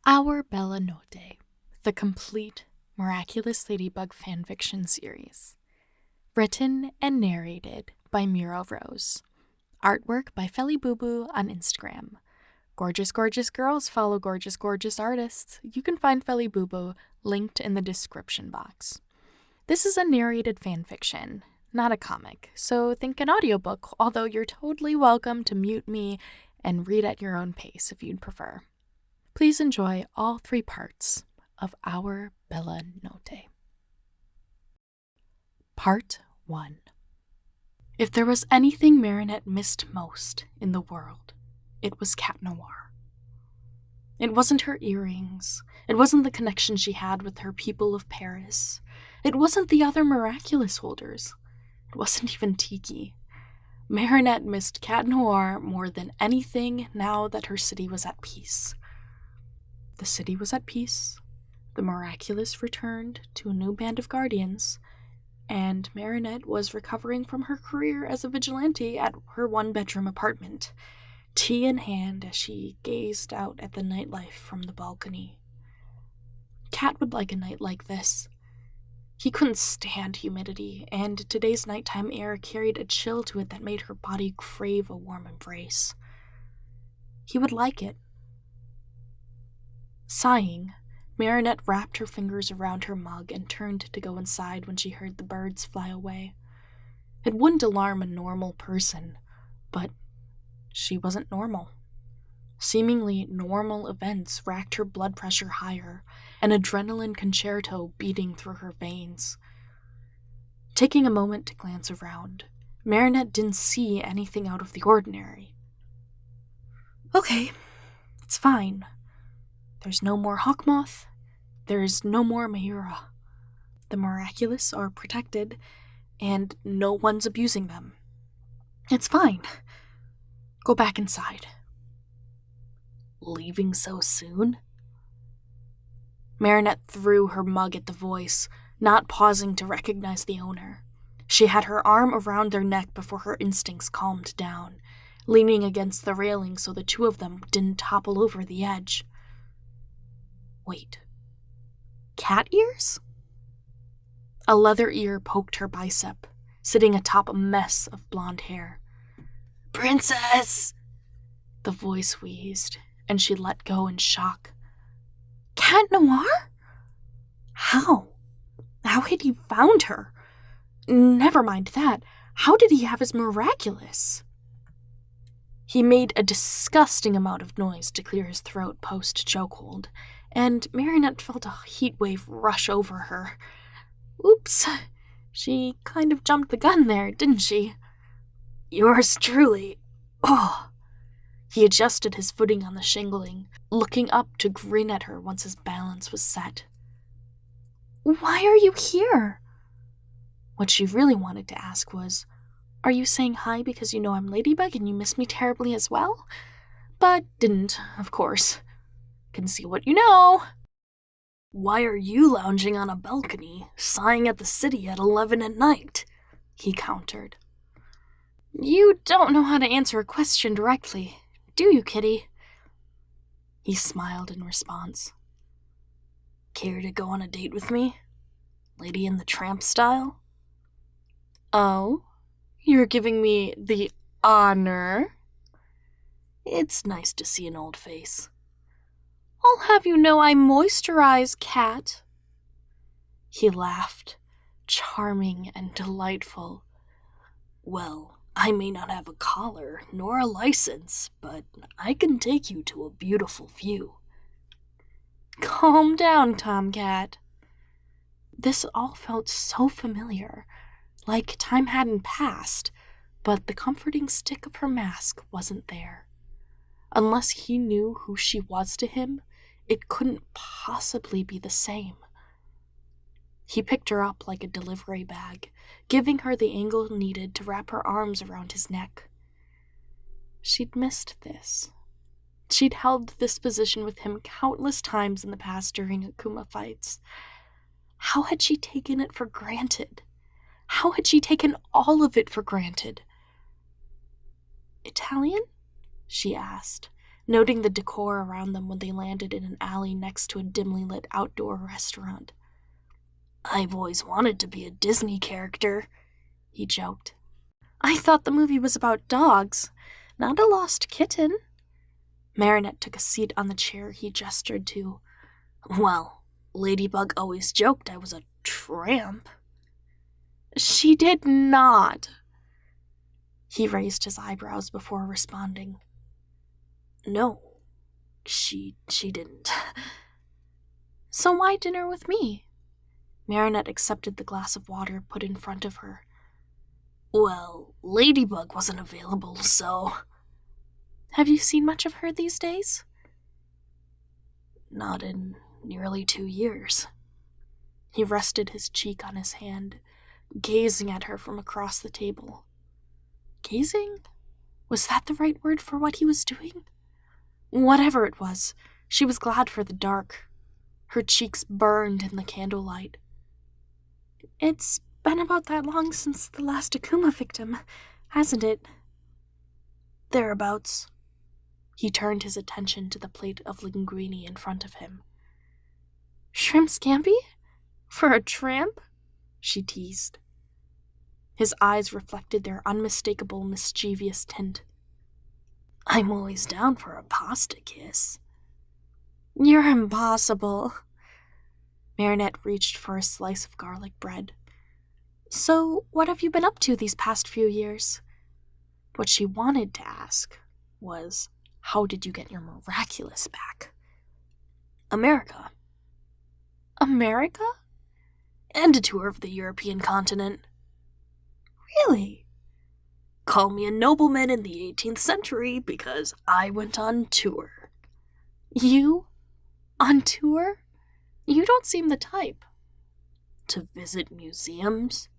Our Bella Notte, the complete Miraculous Ladybug Fanfiction series. Written and narrated by Mira Rose. Artwork by Felly Boo Boo on Instagram. Gorgeous, gorgeous girls follow gorgeous, gorgeous artists. You can find Felly Boo Boo linked in the description box. This is a narrated fanfiction, not a comic, so think an audiobook, although you're totally welcome to mute me and read at your own pace if you'd prefer. Please enjoy all 3 parts of Our Bella Notte. Part 1. If there was anything Marinette missed most in the world, it was Cat Noir. It wasn't her earrings. It wasn't the connection she had with her people of Paris. It wasn't the other miraculous holders. It wasn't even Tiki. Marinette missed Cat Noir more than anything now that her city was at peace. The city was at peace, the miraculous returned to a new band of guardians, and Marinette was recovering from her career as a vigilante at her 1-bedroom apartment, tea in hand as she gazed out at the nightlife from the balcony. Cat would like a night like this. He couldn't stand humidity, and today's nighttime air carried a chill to it that made her body crave a warm embrace. He would like it. Sighing, Marinette wrapped her fingers around her mug and turned to go inside when she heard the birds fly away. It wouldn't alarm a normal person, but she wasn't normal. Seemingly normal events racked her blood pressure higher, an adrenaline concerto beating through her veins. Taking a moment to glance around, Marinette didn't see anything out of the ordinary. Okay, it's fine. There's no more hawkmoth. There's no more Mira. The miraculous are protected, and no one's abusing them. It's fine. Go back inside. Leaving so soon? Marinette threw her mug at the voice, not pausing to recognize the owner. She had her arm around their neck before her instincts calmed down, leaning against the railing so the two of them didn't topple over the edge. Wait. Cat ears? A leather ear poked her bicep, sitting atop a mess of blonde hair. Princess! The voice wheezed, and she let go in shock. Cat Noir? How? How had he found her? Never mind that. How did he have his miraculous? He made a disgusting amount of noise to clear his throat post-chokehold, and Marinette felt a heat wave rush over her. Oops, she kind of jumped the gun there, didn't she? Yours truly. Oh. He adjusted his footing on the shingling, looking up to grin at her once his balance was set. Why are you here? What she really wanted to ask was, are you saying hi because you know I'm Ladybug and you miss me terribly as well? But didn't, of course. Can see what you know. Why are you lounging on a balcony, sighing at the city at 11 at night? He countered. You don't know how to answer a question directly, do you, kitty? He smiled in response. Care to go on a date with me? Lady in the Tramp style? Oh, you're giving me the honor? It's nice to see an old face. I'll have you know I moisturize, Cat. He laughed, charming and delightful. Well, I may not have a collar nor a license, but I can take you to a beautiful view. Calm down, Tomcat. This all felt so familiar, like time hadn't passed, but the comforting stick of her mask wasn't there. Unless he knew who she was to him, it couldn't possibly be the same. He picked her up like a delivery bag, giving her the angle needed to wrap her arms around his neck. She'd missed this. She'd held this position with him countless times in the past during Akuma fights. How had she taken it for granted? How had she taken all of it for granted? Italian? She asked, noting the decor around them when they landed in an alley next to a dimly lit outdoor restaurant. "I've always wanted to be a Disney character," he joked. "I thought the movie was about dogs, not a lost kitten." Marinette took a seat on the chair he gestured to. "Well, Ladybug always joked I was a tramp." "She did not." He raised his eyebrows before responding. "No, she didn't." "So why dinner with me?" Marinette accepted the glass of water put in front of her. "Well, Ladybug wasn't available, so..." "Have you seen much of her these days?" "Not in nearly 2 years." He rested his cheek on his hand, gazing at her from across the table. Gazing? Was that the right word for what he was doing? Whatever it was, she was glad for the dark. Her cheeks burned in the candlelight. "It's been about that long since the last Akuma victim, hasn't it?" "Thereabouts." He turned his attention to the plate of linguine in front of him. "Shrimp scampi? For a tramp?" she teased. His eyes reflected their unmistakable mischievous tint. "I'm always down for a pasta kiss." "You're impossible." Marinette reached for a slice of garlic bread. "So, what have you been up to these past few years?" What she wanted to ask was, how did you get your miraculous back? "America." "America?" "And a tour of the European continent." "Really?" "Call me a nobleman in the 18th century because I went on tour." "You? On tour? You don't seem the type." "To visit museums?"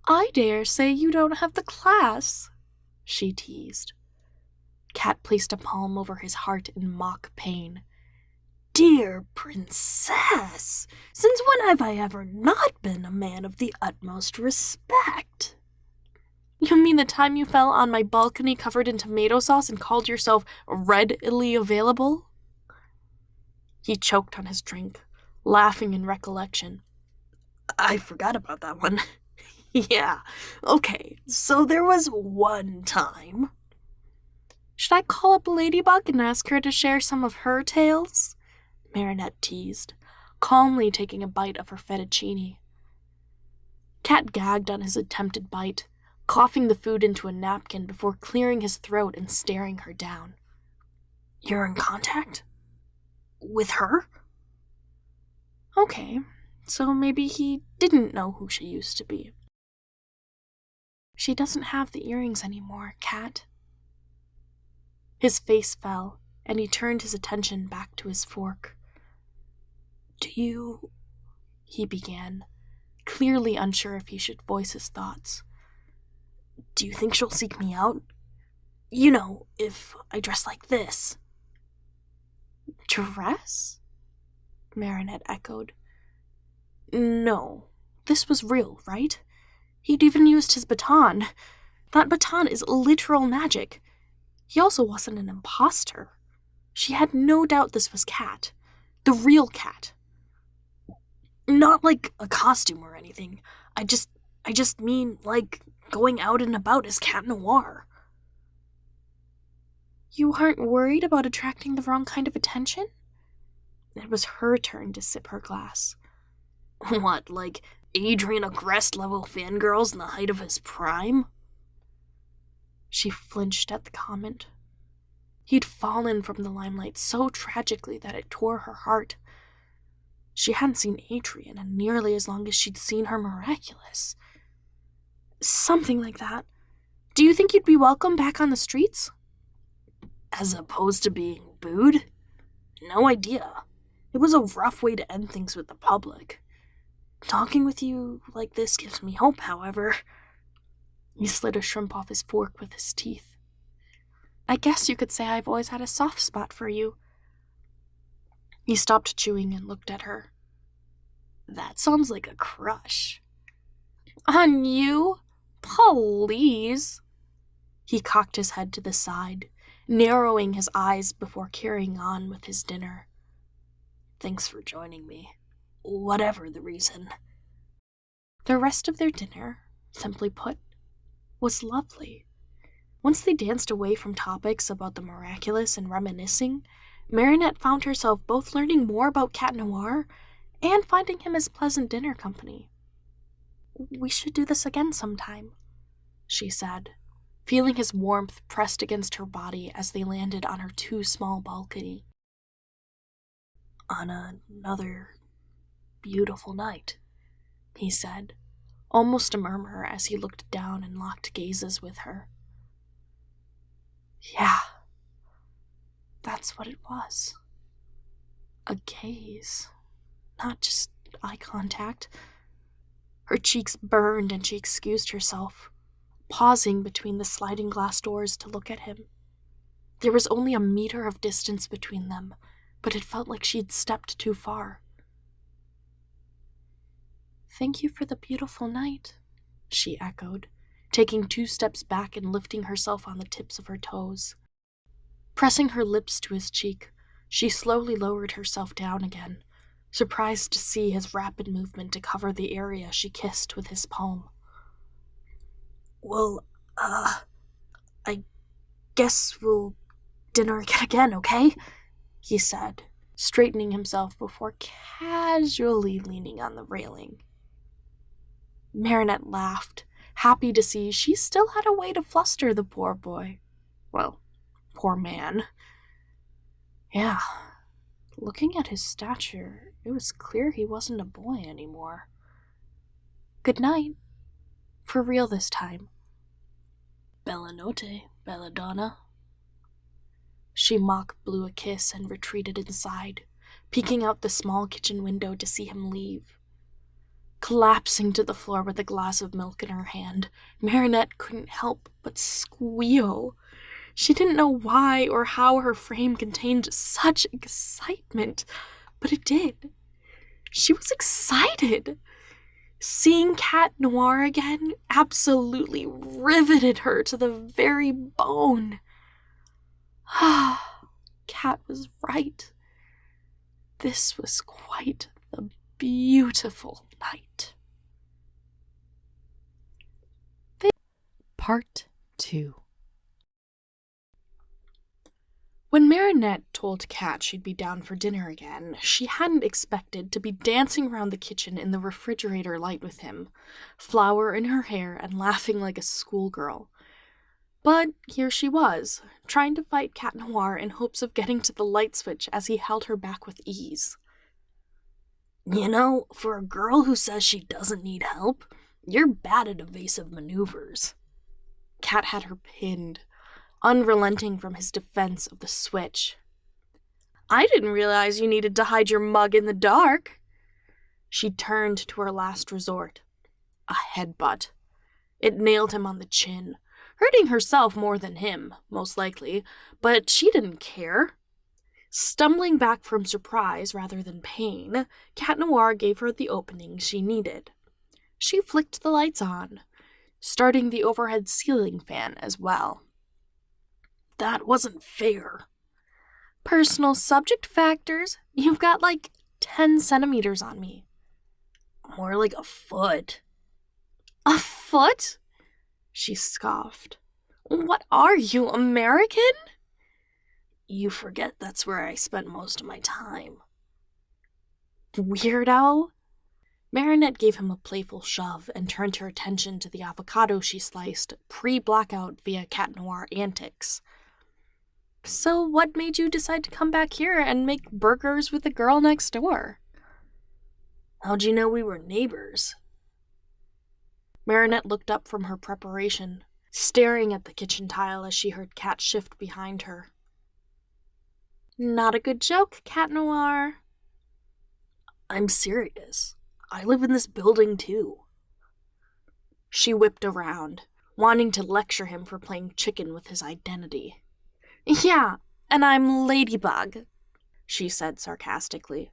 "I dare say you don't have the class," she teased. Cat placed a palm over his heart in mock pain. "Dear princess, since when have I ever not been a man of the utmost respect?" "You mean the time you fell on my balcony covered in tomato sauce and called yourself readily available?" He choked on his drink, laughing in recollection. "I forgot about that one." "Yeah, okay, so there was one time." "Should I call up Ladybug and ask her to share some of her tales?" Marinette teased, calmly taking a bite of her fettuccine. Cat gagged on his attempted bite, coughing the food into a napkin before clearing his throat and staring her down. "You're in contact? With her?" "Okay, so maybe he didn't know who she used to be." "She doesn't have the earrings anymore, Cat." His face fell, and he turned his attention back to his fork. "Do you..." he began, clearly unsure if he should voice his thoughts. "Do you think she'll seek me out? You know, if I dress like this." "Dress?" Marinette echoed. "No, this was real, right? He'd even used his baton. That baton is literal magic. He also wasn't an imposter. She had no doubt this was Cat. The real Cat. Not like a costume or anything. I just mean, like, going out and about as Cat Noir." "You aren't worried about attracting the wrong kind of attention?" It was her turn to sip her glass. "What, like Adrian Agreste level fangirls in the height of his prime?" She flinched at the comment. He'd fallen from the limelight so tragically that it tore her heart. She hadn't seen Adrian in nearly as long as she'd seen her Miraculous. "Something like that. Do you think you'd be welcome back on the streets?" "As opposed to being booed? No idea. It was a rough way to end things with the public. Talking with you like this gives me hope, however." He slid a shrimp off his fork with his teeth. "I guess you could say I've always had a soft spot for you." He stopped chewing and looked at her. "That sounds like a crush." "On you? Please." He cocked his head to the side, narrowing his eyes before carrying on with his dinner. Thanks for joining me, whatever the reason. The rest of their dinner, simply put, was lovely. Once they danced away from topics about the miraculous and reminiscing, Marinette found herself both learning more about Cat Noir and finding him as pleasant dinner company. "We should do this again sometime," she said, feeling his warmth pressed against her body as they landed on her too small balcony. "On another beautiful night," he said, almost a murmur as he looked down and locked gazes with her. Yeah, that's what it was. A gaze, not just eye contact. Her cheeks burned and she excused herself, pausing between the sliding glass doors to look at him. There was only a meter of distance between them, but it felt like she'd stepped too far. "Thank you for the beautiful night," she echoed, taking 2 steps back and lifting herself on the tips of her toes. Pressing her lips to his cheek, she slowly lowered herself down again, surprised to see his rapid movement to cover the area she kissed with his palm. "Well, I guess we'll dinner again, okay?" he said, straightening himself before casually leaning on the railing. Marinette laughed, happy to see she still had a way to fluster the poor boy. Well, poor man. Yeah, looking at his stature, it was clear he wasn't a boy anymore. "Good night. For real this time." "Bella notte, bella donna." She mock blew a kiss and retreated inside, peeking out the small kitchen window to see him leave. Collapsing to the floor with a glass of milk in her hand, Marinette couldn't help but squeal. She didn't know why or how her frame contained such excitement, but it did. She was excited. Seeing Cat Noir again absolutely riveted her to the very bone. Cat was right. This was quite the beautiful night. Part 2. When Marinette told Cat she'd be down for dinner again, she hadn't expected to be dancing around the kitchen in the refrigerator light with him, flour in her hair and laughing like a schoolgirl. But here she was, trying to fight Cat Noir in hopes of getting to the light switch as he held her back with ease. "You know, for a girl who says she doesn't need help, you're bad at evasive maneuvers." Cat had her pinned, unrelenting from his defense of the switch. "I didn't realize you needed to hide your mug in the dark." She turned to her last resort, a headbutt. It nailed him on the chin, hurting herself more than him, most likely, but she didn't care. Stumbling back from surprise rather than pain, Cat Noir gave her the opening she needed. She flicked the lights on, starting the overhead ceiling fan as well. "That wasn't fair." "Personal subject factors? You've got like 10 centimeters on me." "More like a foot." "A foot?" she scoffed. "What are you, American?" "You forget that's where I spent most of my time." "Weirdo." Marinette gave him a playful shove and turned her attention to the avocado she sliced pre-blackout via Cat Noir antics. "So what made you decide to come back here and make burgers with the girl next door?" "How'd you know we were neighbors?" Marinette looked up from her preparation, staring at the kitchen tile as she heard Cat shift behind her. "Not a good joke, Cat Noir." "I'm serious. I live in this building too." She whipped around, wanting to lecture him for playing chicken with his identity. "Yeah, and I'm Ladybug," she said sarcastically.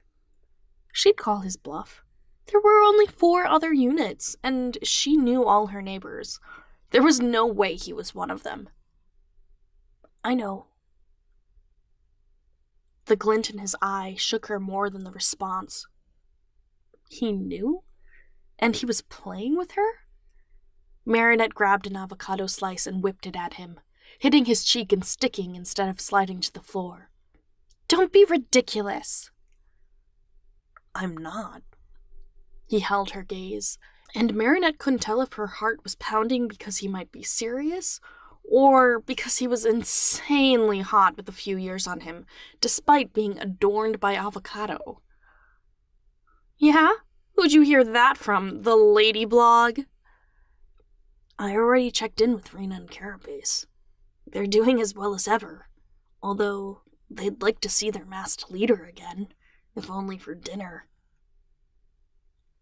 She'd call his bluff. There were only 4 other units, and she knew all her neighbors. There was no way he was one of them. "I know. The glint in his eye shook her more than the response. He knew? And he was playing with her? Marinette grabbed an avocado slice and whipped it at him, hitting his cheek and sticking instead of sliding to the floor. Don't be ridiculous. I'm not. He held her gaze, and Marinette couldn't tell if her heart was pounding because he might be serious, or because he was insanely hot with a few years on him, despite being adorned by avocado. Yeah? Who'd you hear that from, the lady blog? I already checked in with Rena and Carapace. They're doing as well as ever, although they'd like to see their masked leader again, if only for dinner.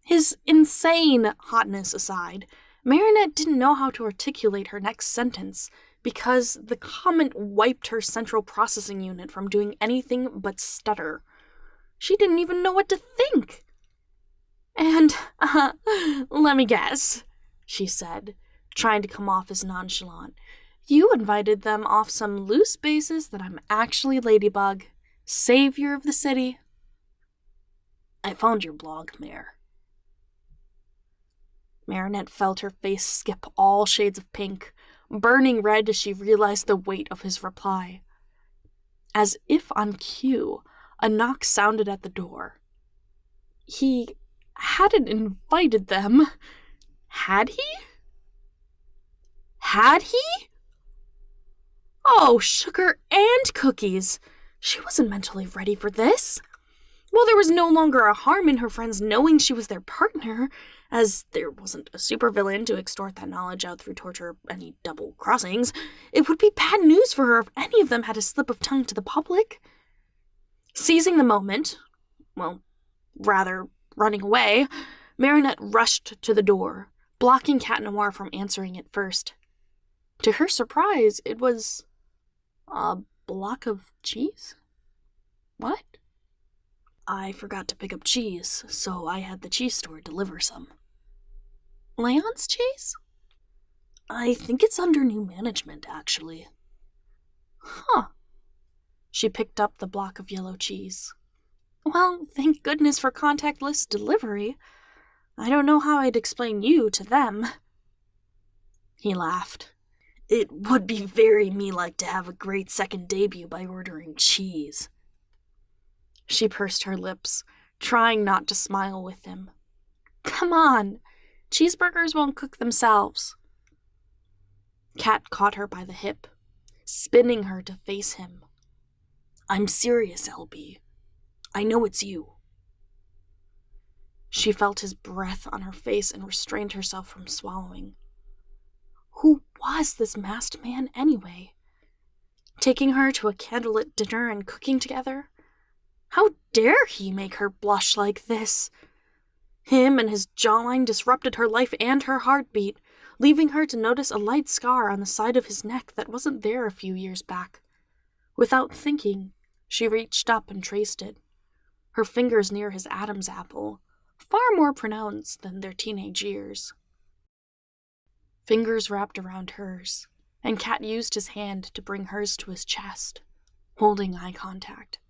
His insane hotness aside, Marinette didn't know how to articulate her next sentence because the comment wiped her central processing unit from doing anything but stutter. She didn't even know what to think. And, let me guess, she said, trying to come off as nonchalant. You invited them off some loose basis that I'm actually Ladybug, savior of the city. I found your blog, Mare. Marinette felt her face skip all shades of pink, burning red as she realized the weight of his reply. As if on cue, a knock sounded at the door. He hadn't invited them. Had he? Had he? Oh, sugar and cookies! She wasn't mentally ready for this. Well, there was no longer a harm in her friends knowing she was their partner, as there wasn't a supervillain to extort that knowledge out through torture any double crossings. It would be bad news for her if any of them had a slip of tongue to the public. Seizing the moment, well, rather running away, Marinette rushed to the door, blocking Cat Noir from answering it first. To her surprise, it was a block of cheese? What? I forgot to pick up cheese, so I had the cheese store deliver some. Leon's cheese? I think it's under new management, actually. Huh. She picked up the block of yellow cheese. Well, thank goodness for contactless delivery. I don't know how I'd explain you to them. He laughed. It would be very me-like to have a great second debut by ordering cheese. She pursed her lips, trying not to smile with him. Come on, cheeseburgers won't cook themselves. Cat caught her by the hip, spinning her to face him. I'm serious, LB. I know it's you. She felt his breath on her face and restrained herself from swallowing. Who was this masked man anyway? Taking her to a candlelit dinner and cooking together? How dare he make her blush like this? Him and his jawline disrupted her life and her heartbeat, leaving her to notice a light scar on the side of his neck that wasn't there a few years back. Without thinking, she reached up and traced it, her fingers near his Adam's apple, far more pronounced than their teenage years. Fingers wrapped around hers, and Cat used his hand to bring hers to his chest, holding eye contact.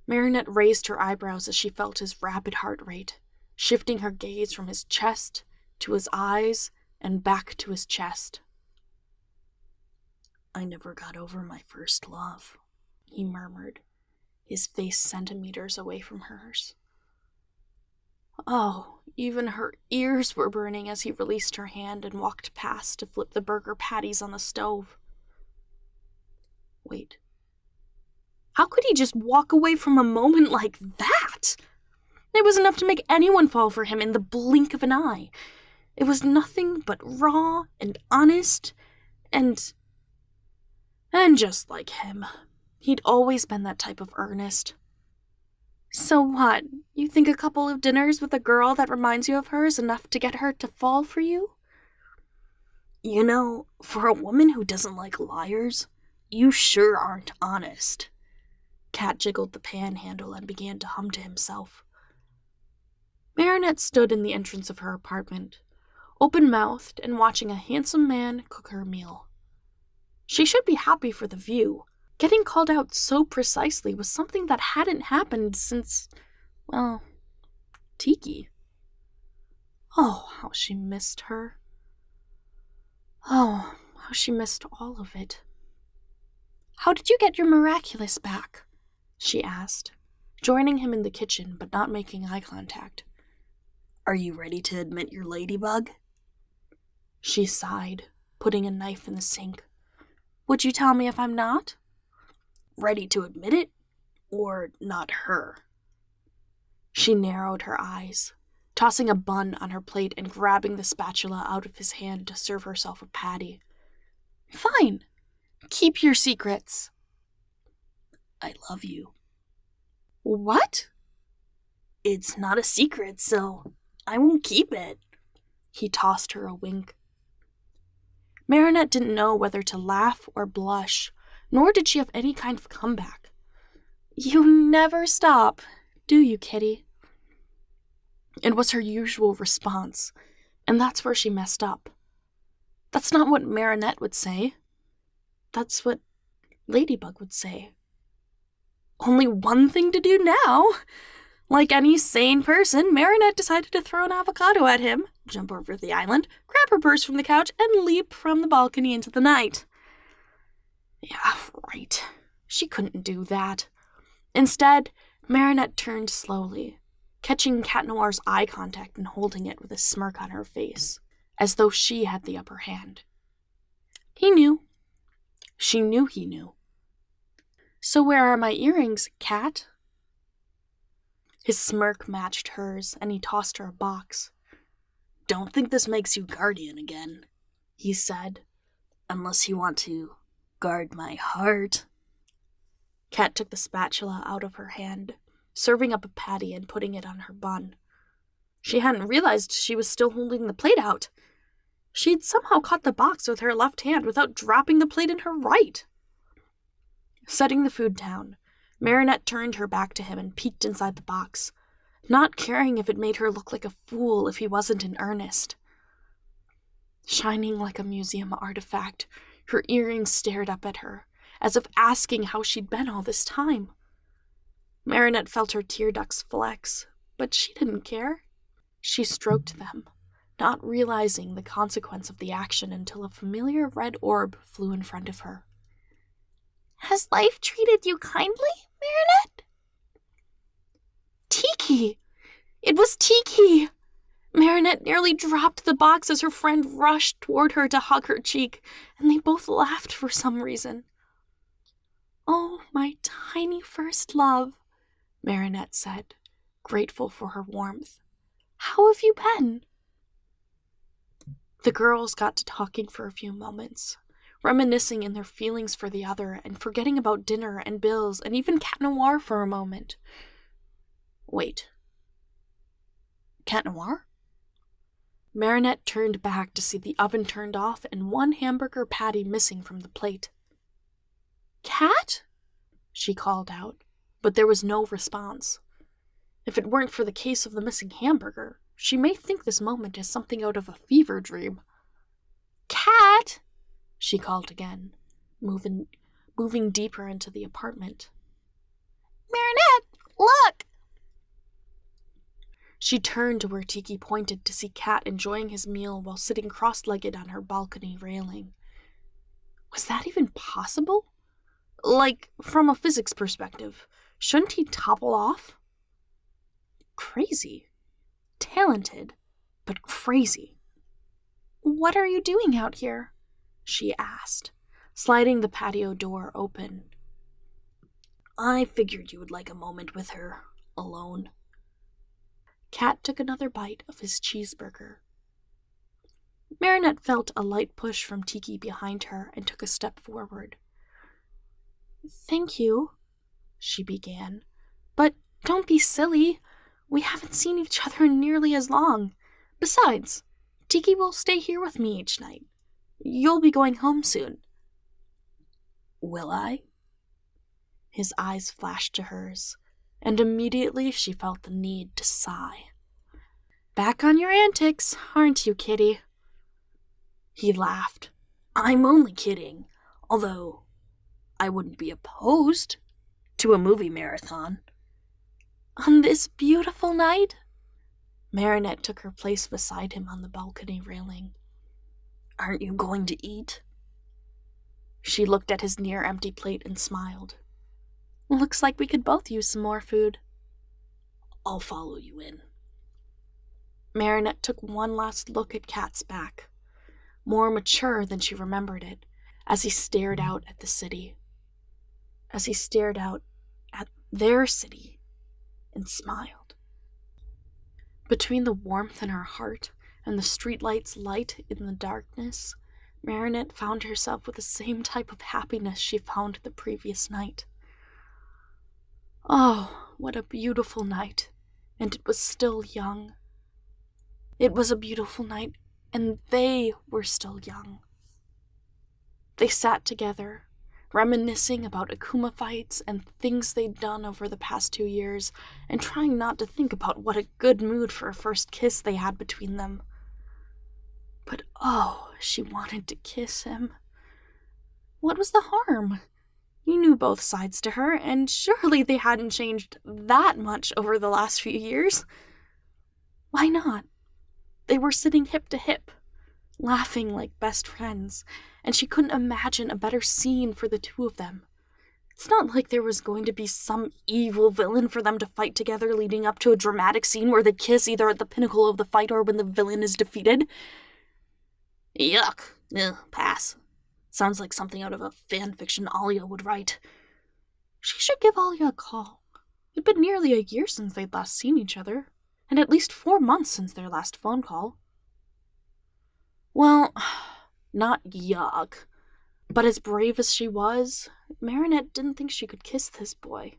Marinette raised her eyebrows as she felt his rapid heart rate, shifting her gaze from his chest to his eyes and back to his chest. I never got over my first love, he murmured, his face centimeters away from hers. Oh, even her ears were burning as he released her hand and walked past to flip the burger patties on the stove. Wait. How could he just walk away from a moment like that? It was enough to make anyone fall for him in the blink of an eye. It was nothing but raw and honest and just like him. He'd always been that type of earnest. So what? You think a couple of dinners with a girl that reminds you of her is enough to get her to fall for you? You know, for a woman who doesn't like liars, you sure aren't honest. Cat jiggled the pan handle and began to hum to himself. Marinette stood in the entrance of her apartment, open-mouthed and watching a handsome man cook her meal. She should be happy for the view, Getting called out so precisely was something that hadn't happened since, well, Tiki. Oh, how she missed her. Oh, how she missed all of it. "How did you get your miraculous back?" she asked, joining him in the kitchen but not making eye contact. "Are you ready to admit your ladybug?" She sighed, putting a knife in the sink. "Would you tell me if I'm not?" "Ready to admit it? Or not her?" She narrowed her eyes, tossing a bun on her plate and grabbing the spatula out of his hand to serve herself a patty. "Fine. Keep your secrets." "I love you." "What?" "It's not a secret, so I won't keep it." He tossed her a wink. Marinette didn't know whether to laugh or blush, nor did she have any kind of comeback. "You never stop, do you, kitty?" It was her usual response, and that's where she messed up. That's not what Marinette would say. That's what Ladybug would say. Only one thing to do now. Like any sane person, Marinette decided to throw an avocado at him, jump over the island, grab her purse from the couch, and leap from the balcony into the night. Yeah, right. She couldn't do that. Instead, Marinette turned slowly, catching Cat Noir's eye contact and holding it with a smirk on her face, as though she had the upper hand. He knew. She knew he knew. "So where are my earrings, Cat?" His smirk matched hers, and he tossed her a box. "Don't think this makes you guardian again," he said. "Unless you want to guard my heart." Cat took the spatula out of her hand, serving up a patty and putting it on her bun. She hadn't realized she was still holding the plate out. She'd somehow caught the box with her left hand without dropping the plate in her right. Setting the food down, Marinette turned her back to him and peeked inside the box, not caring if it made her look like a fool if he wasn't in earnest. Shining like a museum artifact, her earrings stared up at her, as if asking how she'd been all this time. Marinette felt her tear ducts flex, but she didn't care. She stroked them, not realizing the consequence of the action until a familiar red orb flew in front of her. "Has life treated you kindly, Marinette?" "Tiki! It was Tiki!" Marinette nearly dropped the box as her friend rushed toward her to hug her cheek, and they both laughed for some reason. "Oh, my tiny first love," Marinette said, grateful for her warmth. "How have you been?" The girls got to talking for a few moments, reminiscing in their feelings for the other and forgetting about dinner and bills and even Cat Noir for a moment. Wait. Cat Noir? Marinette turned back to see the oven turned off and one hamburger patty missing from the plate. "Cat?" she called out, but there was no response. If it weren't for the case of the missing hamburger, she may think this moment is something out of a fever dream. "Cat!" she called again, moving deeper into the apartment. "Marinette, look!" She turned to where Tiki pointed to see Cat enjoying his meal while sitting cross-legged on her balcony railing. Was that even possible? Like, from a physics perspective, shouldn't he topple off? Crazy. Talented, but crazy. "What are you doing out here?" she asked, sliding the patio door open. "I figured you would like a moment with her, alone." Cat took another bite of his cheeseburger. Marinette felt a light push from Tiki behind her and took a step forward. "Thank you," she began. "But don't be silly. We haven't seen each other in nearly as long. Besides, Tiki will stay here with me each night. You'll be going home soon." "Will I?" His eyes flashed to hers, and immediately she felt the need to sigh. "Back on your antics, aren't you, kitty?" He laughed. "I'm only kidding. Although, I wouldn't be opposed to a movie marathon. On this beautiful night? Marinette took her place beside him on the balcony railing. Aren't you going to eat? She looked at his near-empty plate and smiled. Looks like we could both use some more food. I'll follow you in. Marinette took one last look at Cat's back, more mature than she remembered it, as he stared out at the city. As he stared out at their city and smiled. Between the warmth in her heart and the streetlight's light in the darkness, Marinette found herself with the same type of happiness she found the previous night. Oh, what a beautiful night, and it was still young. It was a beautiful night, and they were still young. They sat together, reminiscing about Akuma fights and things they'd done over the past 2 years, and trying not to think about what a good mood for a first kiss they had between them. But oh, she wanted to kiss him. What was the harm? He knew both sides to her, and surely they hadn't changed that much over the last few years. Why not? They were sitting hip to hip, laughing like best friends, and she couldn't imagine a better scene for the two of them. It's not like there was going to be some evil villain for them to fight together leading up to a dramatic scene where they kiss either at the pinnacle of the fight or when the villain is defeated. Yuck. Ugh, pass. Sounds like something out of a fanfiction Alia would write. She should give Alia a call. It'd been nearly a year since they'd last seen each other, and at least 4 months since their last phone call. Well, not yuck, but as brave as she was, Marinette didn't think she could kiss this boy.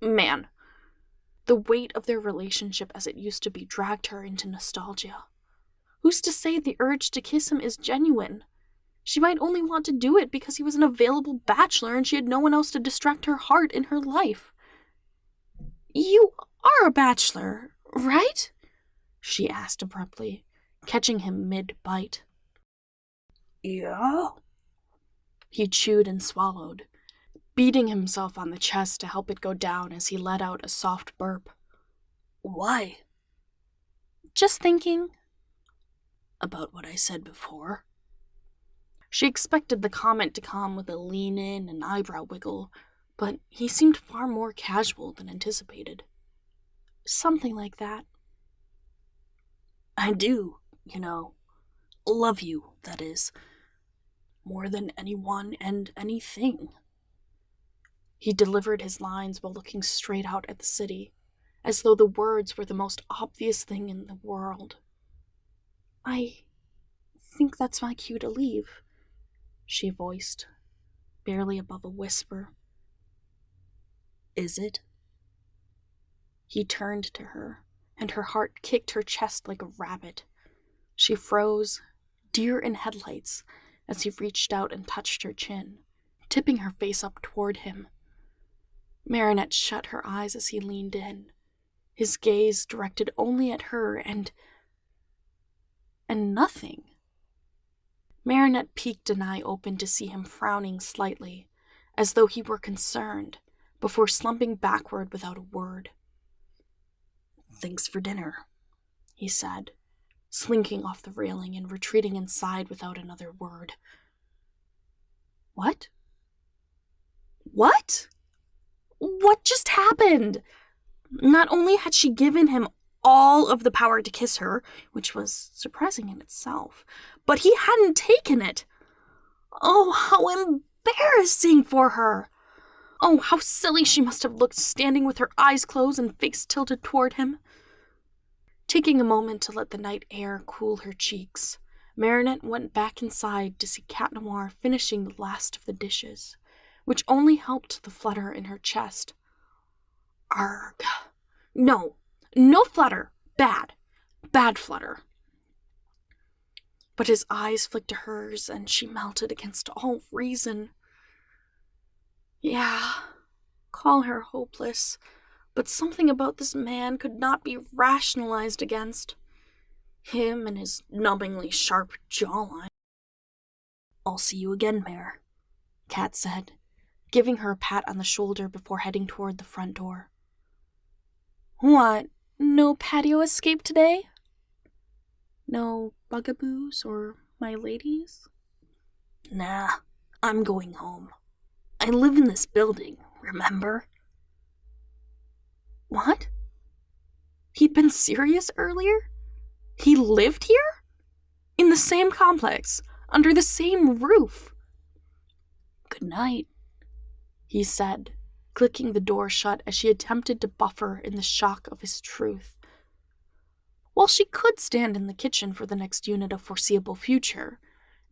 Man, the weight of their relationship as it used to be dragged her into nostalgia. Who's to say the urge to kiss him is genuine? She might only want to do it because he was an available bachelor and she had no one else to distract her heart in her life. You are a bachelor, right? She asked abruptly, catching him mid-bite. Yeah? He chewed and swallowed, beating himself on the chest to help it go down as he let out a soft burp. Why? Just thinking. About what I said before? She expected the comment to come with a lean in and eyebrow wiggle, but he seemed far more casual than anticipated. Something like that. I do, love you, that is. More than anyone and anything. He delivered his lines while looking straight out at the city, as though the words were the most obvious thing in the world. I think that's my cue to leave, she voiced, barely above a whisper. Is it? He turned to her, and her heart kicked her chest like a rabbit. She froze, deer in headlights, as he reached out and touched her chin, tipping her face up toward him. Marinette shut her eyes as he leaned in, his gaze directed only at her and nothing. Marinette peeked an eye open to see him frowning slightly, as though he were concerned, before slumping backward without a word. Thanks for dinner, he said, slinking off the railing and retreating inside without another word. What? What? What just happened? Not only had she given him all of the power to kiss her, which was surprising in itself, but he hadn't taken it. Oh, how embarrassing for her! Oh, how silly she must have looked standing with her eyes closed and face tilted toward him. Taking a moment to let the night air cool her cheeks, Marinette went back inside to see Cat Noir finishing the last of the dishes, which only helped the flutter in her chest. Arg. No flutter. Bad flutter. But his eyes flicked to hers, and she melted against all reason. Yeah, call her hopeless, but something about this man could not be rationalized against. Him and his numbingly sharp jawline. I'll see you again, Mare, Cat said, giving her a pat on the shoulder before heading toward the front door. "What? No patio escape today? No bugaboos or my ladies?" "Nah, I'm going home. I live in this building, remember?" What? He'd been serious earlier? He lived here? In the same complex, under the same roof? "Good night," he said, clicking the door shut as she attempted to buffer in the shock of his truth. While she could stand in the kitchen for the next unit of foreseeable future,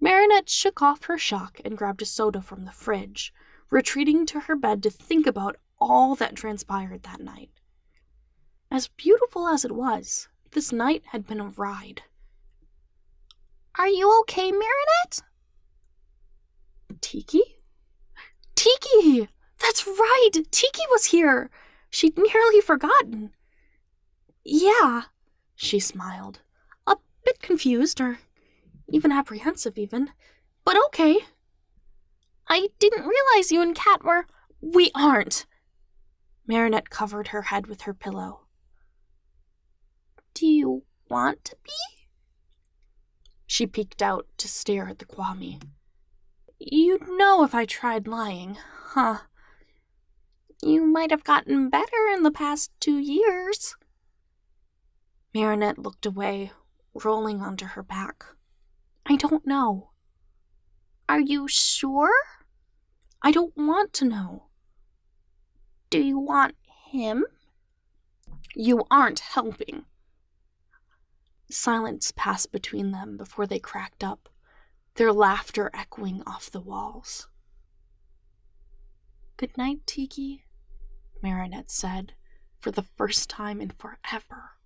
Marinette shook off her shock and grabbed a soda from the fridge, retreating to her bed to think about all that transpired that night. As beautiful as it was, this night had been a ride. "Are you okay, Marinette?" Tiki? Tiki! That's right! Tiki was here! She'd nearly forgotten. Yeah, she smiled. A bit confused, or even apprehensive even. But okay. "I didn't realize you and Cat were—" "We aren't." Marinette covered her head with her pillow. "Do you want to be?" She peeked out to stare at the Kwame. "You'd know if I tried lying, huh?" "You might have gotten better in the past 2 years." Marinette looked away, rolling onto her back. "I don't know." "Are you sure?" "I don't want to know." "Do you want him?" "You aren't helping." Silence passed between them before they cracked up, their laughter echoing off the walls. "Good night, Tiki," Marinette said, for the first time in forever.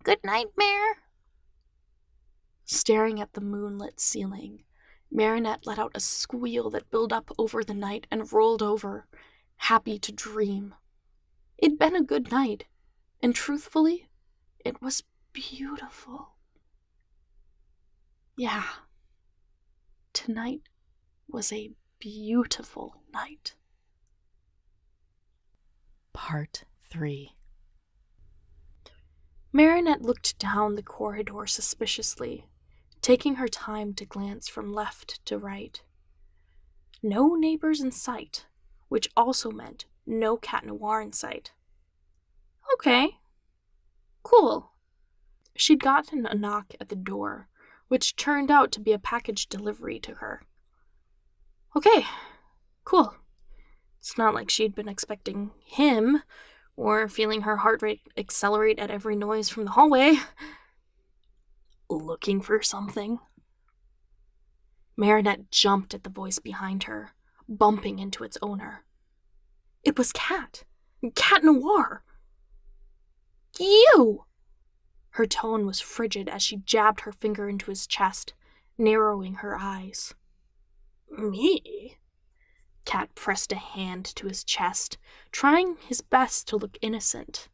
"Good night, Mare." Staring at the moonlit ceiling, Marinette let out a squeal that built up over the night and rolled over, happy to dream. It'd been a good night, and truthfully, it was beautiful. Yeah, tonight was a beautiful night. Part 3. Marinette looked down the corridor suspiciously, taking her time to glance from left to right. No neighbors in sight, which also meant no Cat Noir in sight. Okay. Cool. She'd gotten a knock at the door, which turned out to be a package delivery to her. Okay, cool. It's not like she'd been expecting him, or feeling her heart rate accelerate at every noise from the hallway. Looking for something? Marinette jumped at the voice behind her, bumping into its owner. It was Cat Noir! You! Her tone was frigid as she jabbed her finger into his chest, narrowing her eyes. Me? Cat pressed a hand to his chest, trying his best to look innocent.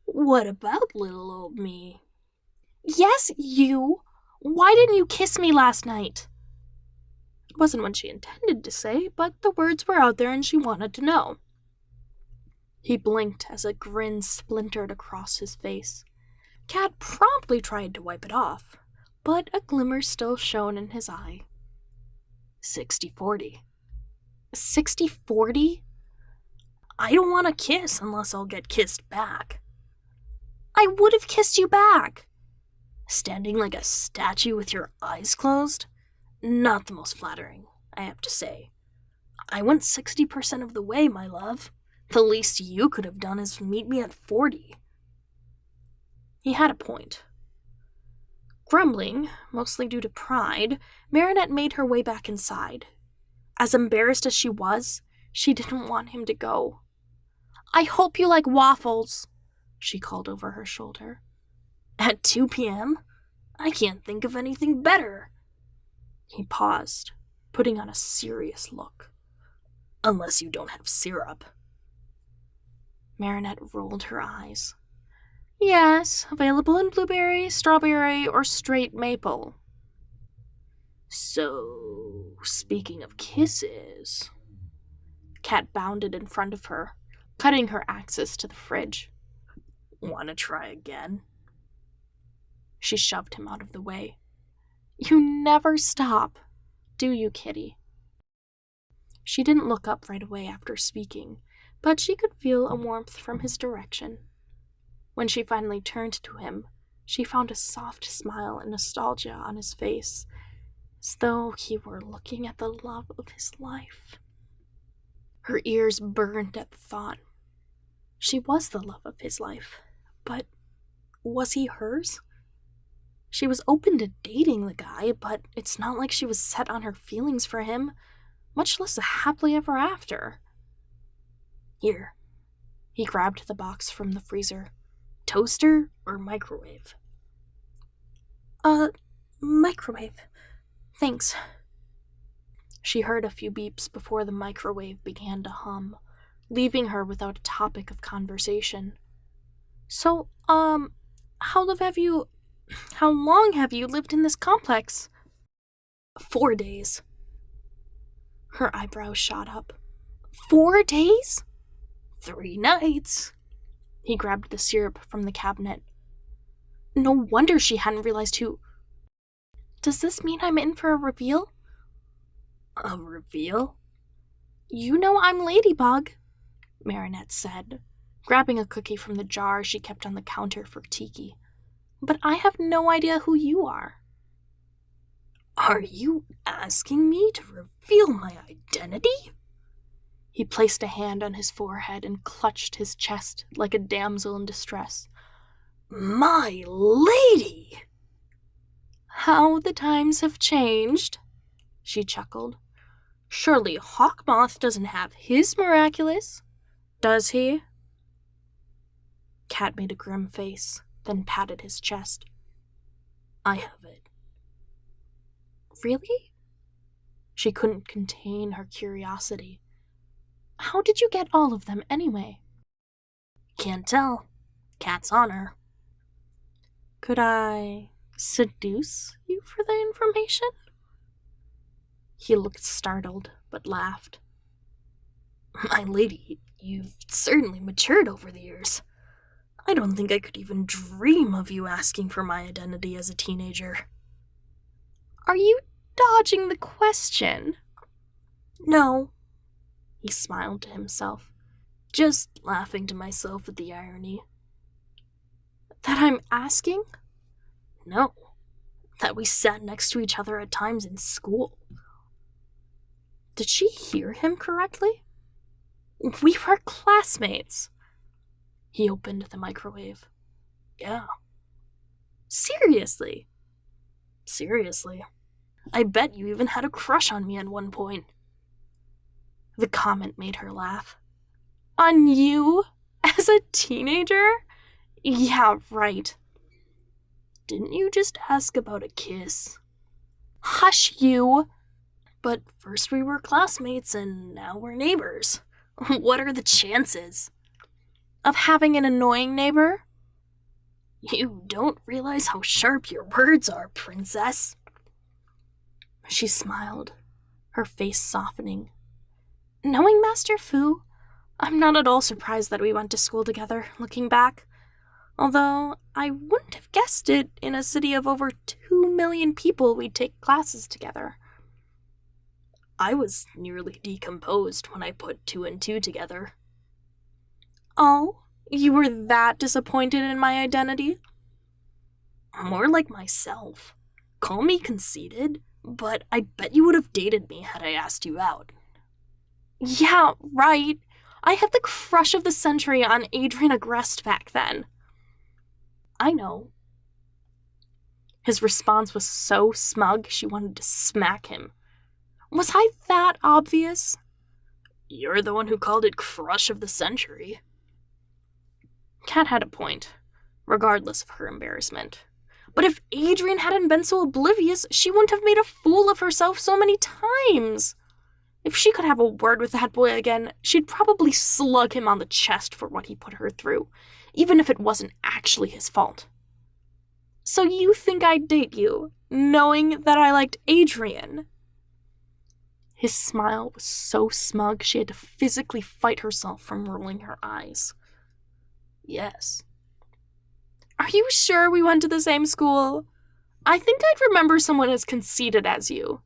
What about little old me? Yes, you! Why didn't you kiss me last night? It wasn't what she intended to say, but the words were out there and she wanted to know. He blinked as a grin splintered across his face. Cat promptly tried to wipe it off, but a glimmer still shone in his eye. 60-40. 60-40? I don't want to kiss unless I'll get kissed back. I would have kissed you back. Standing like a statue with your eyes closed? Not the most flattering, I have to say. I went 60% of the way, my love. The least you could have done is meet me at 40. He had a point. Grumbling, mostly due to pride, Marinette made her way back inside. As embarrassed as she was, she didn't want him to go. I hope you like waffles, she called over her shoulder. At 2 p.m.? I can't think of anything better. He paused, putting on a serious look. Unless you don't have syrup. Marinette rolled her eyes. Yes, available in blueberry, strawberry, or straight maple. So, speaking of kisses... Cat bounded in front of her, cutting her access to the fridge. "Want to try again?" She shoved him out of the way. "You never stop, do you, kitty?" She didn't look up right away after speaking, but she could feel a warmth from his direction. When she finally turned to him, she found a soft smile and nostalgia on his face, as though he were looking at the love of his life. Her ears burned at the thought. She was the love of his life, but was he hers? She was open to dating the guy, but it's not like she was set on her feelings for him, much less a happily ever after. Here. He grabbed the box from the freezer. Toaster or microwave? Microwave. Thanks. She heard a few beeps before the microwave began to hum, leaving her without a topic of conversation. So, how long have you lived in this complex? 4 days. Her eyebrows shot up. 4 days? 3 nights. He grabbed the syrup from the cabinet. No wonder she hadn't realized who. Does this mean I'm in for a reveal? A reveal? You know I'm Ladybug, Marinette said, grabbing a cookie from the jar she kept on the counter for Tiki. But I have no idea who you are. Are you asking me to reveal my identity? He placed a hand on his forehead and clutched his chest like a damsel in distress. My lady! How the times have changed, she chuckled. Surely Hawkmoth doesn't have his miraculous, does he? Cat made a grim face, then patted his chest. I have it. Really? She couldn't contain her curiosity. How did you get all of them anyway? Can't tell. Cat's honor. Could I seduce you for the information? He looked startled, but laughed. My lady, you've certainly matured over the years. I don't think I could even dream of you asking for my identity as a teenager. Are you dodging the question? No. He smiled to himself, just laughing to myself at the irony. That I'm asking? No. That we sat next to each other at times in school. Did she hear him correctly? We were classmates. He opened the microwave. Yeah. Seriously? Seriously. I bet you even had a crush on me at one point. The comment made her laugh. On you? As a teenager? Yeah, right. Didn't you just ask about a kiss? Hush you! But first we were classmates and now we're neighbors. What are the chances? Of having an annoying neighbor? You don't realize how sharp your words are, princess. She smiled, her face softening. Knowing Master Fu, I'm not at all surprised that we went to school together, looking back. Although I wouldn't have guessed it in a city of over 2 million people we'd take classes together. I was nearly decomposed when I put 2 and 2 together. Oh, you were that disappointed in my identity? More like myself. Call me conceited, but I bet you would have dated me had I asked you out. Yeah, right. I had the crush of the century on Adrian Agreste back then. I know. His response was so smug she wanted to smack him. Was I that obvious? You're the one who called it crush of the century. Cat had a point, regardless of her embarrassment. But if Adrian hadn't been so oblivious, she wouldn't have made a fool of herself so many times. If she could have a word with that boy again, she'd probably slug him on the chest for what he put her through, even if it wasn't actually his fault. So you think I'd date you, knowing that I liked Adrian? His smile was so smug she had to physically fight herself from rolling her eyes. Yes. Are you sure we went to the same school? I think I'd remember someone as conceited as you.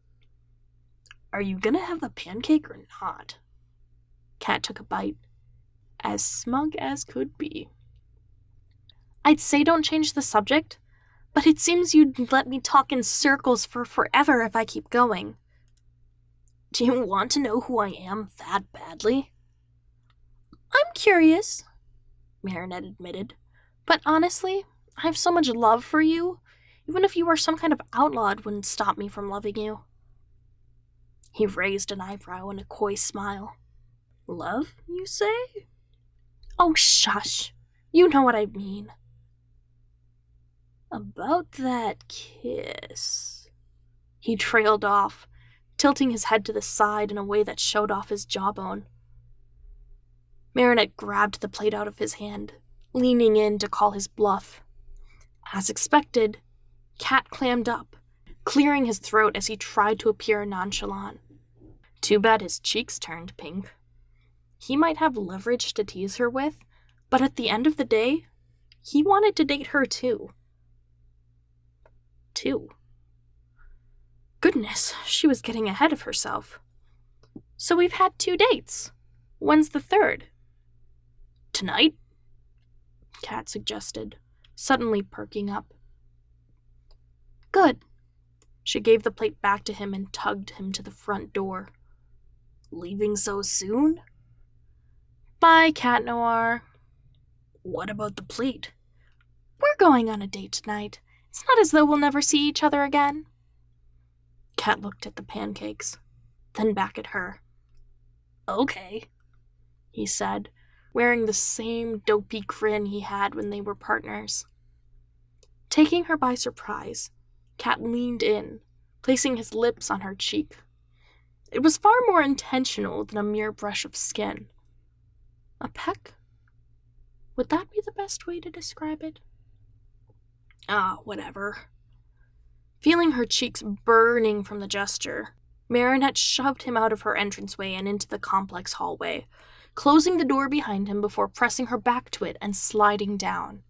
Are you gonna have the pancake or not? Cat took a bite, as smug as could be. I'd say don't change the subject, but it seems you'd let me talk in circles for forever if I keep going. Do you want to know who I am that badly? I'm curious, Marinette admitted, but honestly, I have so much love for you. Even if you were some kind of outlaw, it wouldn't stop me from loving you. He raised an eyebrow in a coy smile. Love, you say? Oh, shush. You know what I mean. About that kiss. He trailed off, tilting his head to the side in a way that showed off his jawbone. Marinette grabbed the plate out of his hand, leaning in to call his bluff. As expected, Cat clammed up, clearing his throat as he tried to appear nonchalant. Too bad his cheeks turned pink. He might have leverage to tease her with, but at the end of the day, he wanted to date her too. Goodness, she was getting ahead of herself. So we've had 2 dates. When's the 3rd? Tonight? Cat suggested, suddenly perking up. Good. She gave the plate back to him and tugged him to the front door. Leaving so soon? Bye, Cat Noir. What about the plate? We're going on a date tonight. It's not as though we'll never see each other again. Cat looked at the pancakes, then back at her. Okay, he said, wearing the same dopey grin he had when they were partners. Taking her by surprise, Cat leaned in, placing his lips on her cheek. It was far more intentional than a mere brush of skin. A peck? Would that be the best way to describe it? Whatever. Feeling her cheeks burning from the gesture, Marinette shoved him out of her entranceway and into the complex hallway, closing the door behind him before pressing her back to it and sliding down.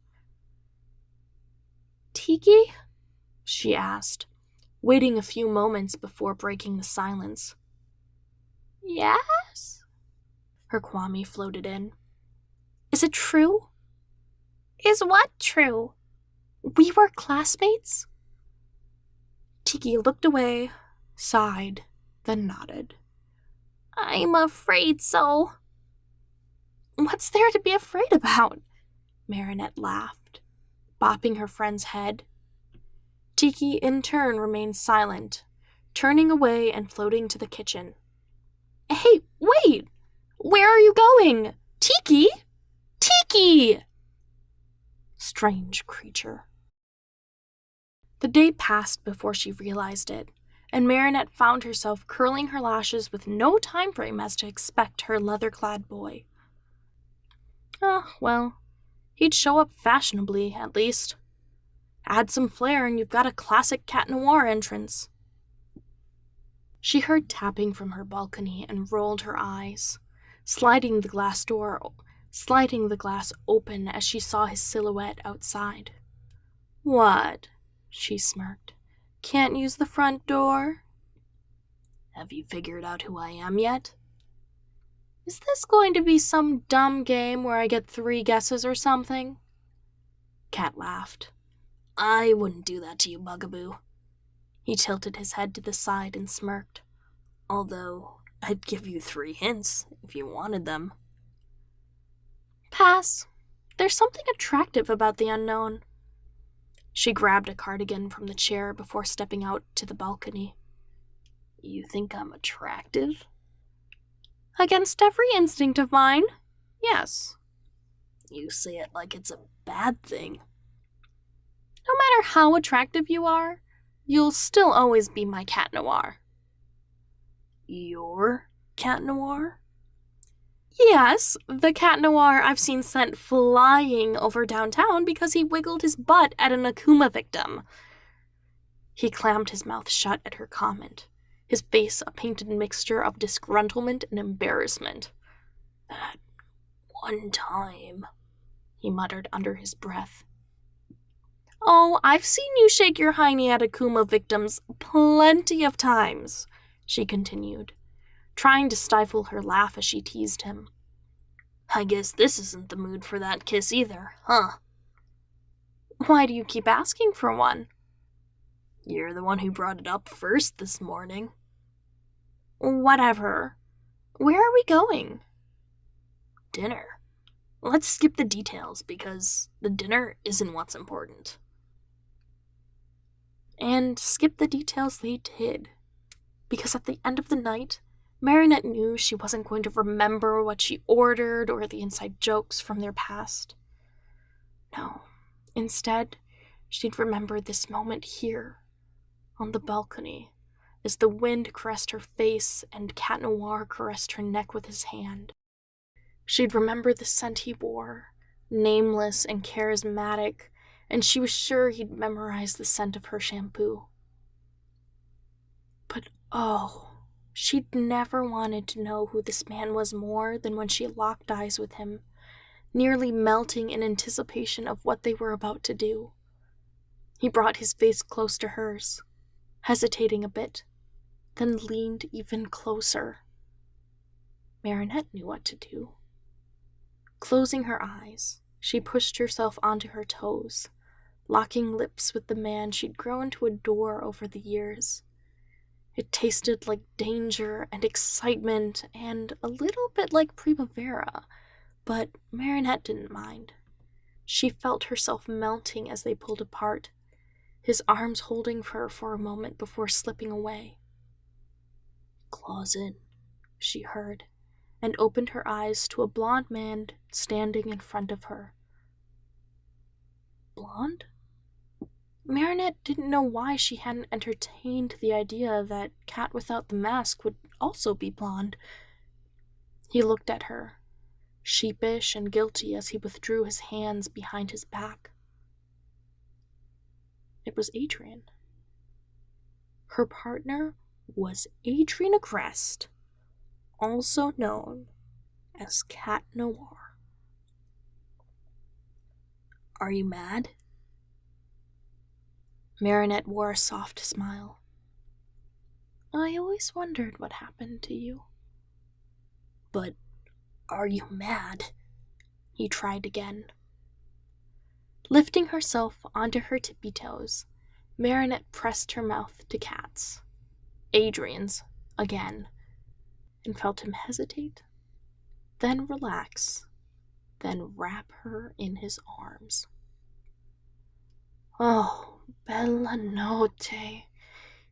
Tiki? She asked, waiting a few moments before breaking the silence. Yes? Her Kwame floated in. Is it true? Is what true? We were classmates? Tiki looked away, sighed, then nodded. I'm afraid so. What's there to be afraid about? Marinette laughed, bopping her friend's head. Tiki, in turn, remained silent, turning away and floating to the kitchen. Hey, wait! Where are you going? Tiki? Tiki! Strange creature. The day passed before she realized it, and Marinette found herself curling her lashes with no time frame as to expect her leather-clad boy. Well, he'd show up fashionably, at least. Add some flair and you've got a classic Cat Noir entrance. She heard tapping from her balcony and rolled her eyes, sliding the glass open as she saw his silhouette outside. What? She smirked. Can't use the front door? Have you figured out who I am yet? Is this going to be some dumb game where I get 3 guesses or something? Cat laughed. I wouldn't do that to you, Bugaboo. He tilted his head to the side and smirked. Although, I'd give you 3 hints if you wanted them. Pass. There's something attractive about the unknown. She grabbed a cardigan from the chair before stepping out to the balcony. You think I'm attractive? Against every instinct of mine, yes. You say it like it's a bad thing. No matter how attractive you are, you'll still always be my Cat Noir. Your Cat Noir? Yes, the Cat Noir I've seen sent flying over downtown because he wiggled his butt at an Akuma victim. He clammed his mouth shut at her comment, his face a painted mixture of disgruntlement and embarrassment. "That one time," he muttered under his breath. "Oh, I've seen you shake your hiney at Akuma victims plenty of times," she continued, trying to stifle her laugh as she teased him. "I guess this isn't the mood for that kiss either, huh?" "Why do you keep asking for one?" "You're the one who brought it up first this morning." "Whatever. Where are we going?" "Dinner. Let's skip the details because the dinner isn't what's important." And skip the details they did, because at the end of the night, Marinette knew she wasn't going to remember what she ordered or the inside jokes from their past. No, instead, she'd remember this moment here, on the balcony, as the wind caressed her face and Cat Noir caressed her neck with his hand. She'd remember the scent he wore, nameless and charismatic, and she was sure he'd memorize the scent of her shampoo. But oh, she'd never wanted to know who this man was more than when she locked eyes with him, nearly melting in anticipation of what they were about to do. He brought his face close to hers, hesitating a bit, then leaned even closer. Marinette knew what to do. Closing her eyes, she pushed herself onto her toes, locking lips with the man she'd grown to adore over the years. It tasted like danger and excitement and a little bit like primavera, but Marinette didn't mind. She felt herself melting as they pulled apart, his arms holding her for a moment before slipping away. "Claws in," she heard, and opened her eyes to a blonde man standing in front of her. Blonde? Marinette didn't know why she hadn't entertained the idea that Cat without the mask would also be blonde. He looked at her, sheepish and guilty as he withdrew his hands behind his back. It was Adrian. Her partner was Adrian Agreste, also known as Cat Noir. "Are you mad?" Marinette wore a soft smile. "I always wondered what happened to you." "But are you mad?" He tried again. Lifting herself onto her tippy toes, Marinette pressed her mouth to Cat's, Adrian's, again, and felt him hesitate, then relax, then wrap her in his arms. Oh, bella notte.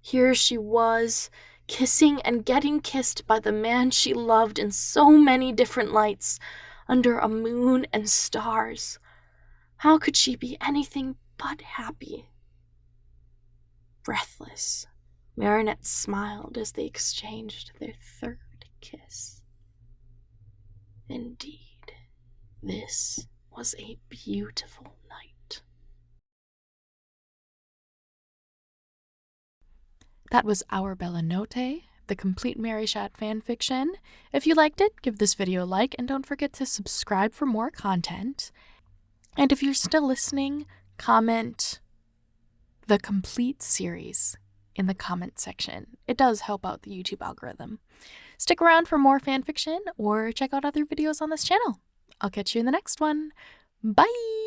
Here she was, kissing and getting kissed by the man she loved in so many different lights, under a moon and stars. How could she be anything but happy? Breathless, Marinette smiled as they exchanged their third kiss. Indeed, this was a beautiful night. That was Our Bella Notte, the complete MariChat fanfiction. If you liked it, give this video a like and don't forget to subscribe for more content. And if you're still listening, comment the complete series in the comment section. It does help out the YouTube algorithm. Stick around for more fanfiction or check out other videos on this channel. I'll catch you in the next one. Bye!